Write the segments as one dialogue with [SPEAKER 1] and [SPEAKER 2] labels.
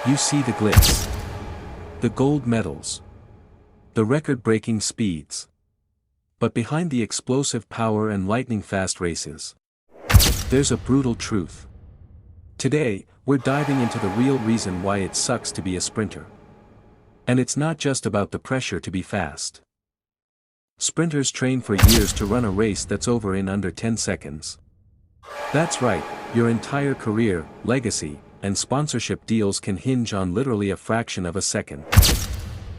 [SPEAKER 1] You see the glitz, the gold medals, the record-breaking speeds. But behind the explosive power and lightning-fast races, there's a brutal truth. Today, we're diving into the real reason why it sucks to be a sprinter. And it's not just about the pressure to be fast. Sprinters train for years to run a race that's over in under 10 seconds. That's right, your entire career, legacy, and sponsorship deals can hinge on literally a fraction of a second.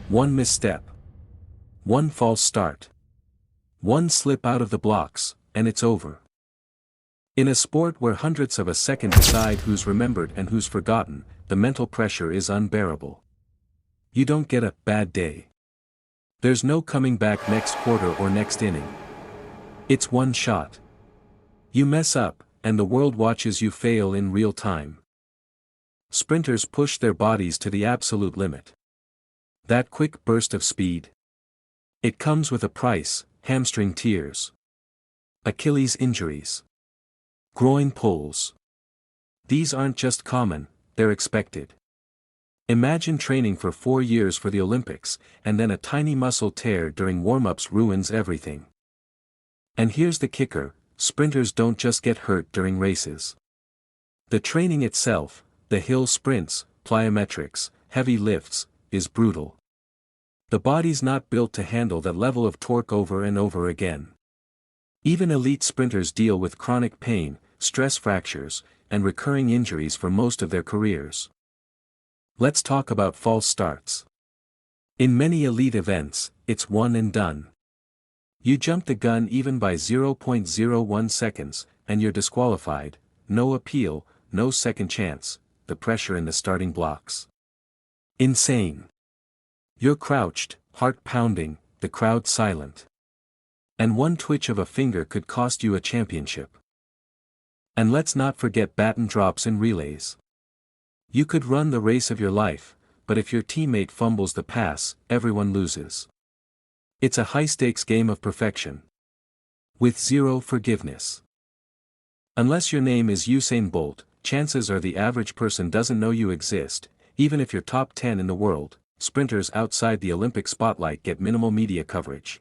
[SPEAKER 1] One misstep. One false start. One slip out of the blocks, and it's over. In a sport where hundredths of a second decide who's remembered and who's forgotten, the mental pressure is unbearable. You don't get a bad day. There's no coming back next quarter or next inning. It's one shot. You mess up, and the world watches you fail in real time. Sprinters push their bodies to the absolute limit. That quick burst of speed. It comes with a price: hamstring tears, Achilles injuries, groin pulls. These aren't just common, they're expected. Imagine training for 4 years for the Olympics, and then a tiny muscle tear during warm-ups ruins everything. And here's the kicker: sprinters don't just get hurt during races. The training itself, the hill sprints, plyometrics, heavy lifts, is brutal. The body's not built to handle that level of torque over and over again. Even elite sprinters deal with chronic pain, stress fractures, and recurring injuries for most of their careers. Let's talk about false starts. In many elite events, it's one and done. You jump the gun even by 0.01 seconds, and you're disqualified. No appeal, no second chance, the pressure in the starting blocks. Insane. You're crouched, heart pounding, the crowd silent. And one twitch of a finger could cost you a championship. And let's not forget baton drops in relays. You could run the race of your life, but if your teammate fumbles the pass, everyone loses. It's a high-stakes game of perfection. With zero forgiveness. Unless your name is Usain Bolt, chances are the average person doesn't know you exist. Even if you're top 10 in the world, sprinters outside the Olympic spotlight get minimal media coverage.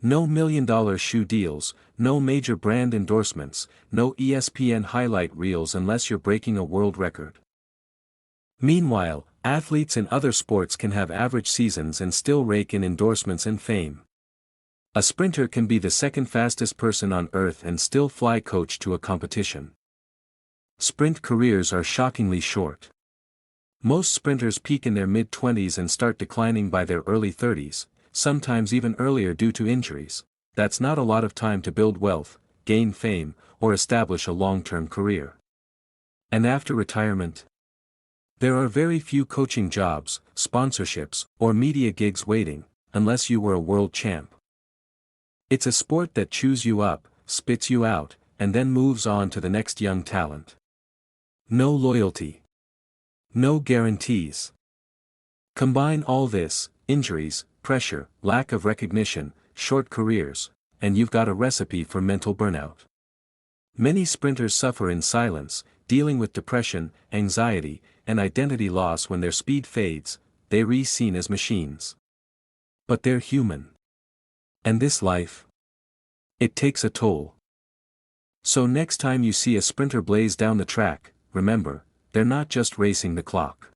[SPEAKER 1] No million-dollar shoe deals, no major brand endorsements, no ESPN highlight reels unless you're breaking a world record. Meanwhile, athletes in other sports can have average seasons and still rake in endorsements and fame. A sprinter can be the second fastest person on earth and still fly coach to a competition. Sprint careers are shockingly short. Most sprinters peak in their mid-20s and start declining by their early 30s, sometimes even earlier due to injuries. That's not a lot of time to build wealth, gain fame, or establish a long-term career. And after retirement? There are very few coaching jobs, sponsorships, or media gigs waiting, unless you were a world champ. It's a sport that chews you up, spits you out, and then moves on to the next young talent. No loyalty. No guarantees. Combine all this: injuries, pressure, lack of recognition, short careers, and you've got a recipe for mental burnout. Many sprinters suffer in silence, dealing with depression, anxiety, and identity loss. When their speed fades, they're re-seen as machines. But they're human. And this life? It takes a toll. So next time you see a sprinter blaze down the track, remember, they're not just racing the clock.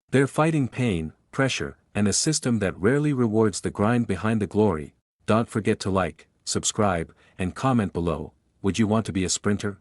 [SPEAKER 1] They're fighting pain, pressure, and a system that rarely rewards the grind behind the glory. Don't forget to like, subscribe, and comment below. Would you want to be a sprinter?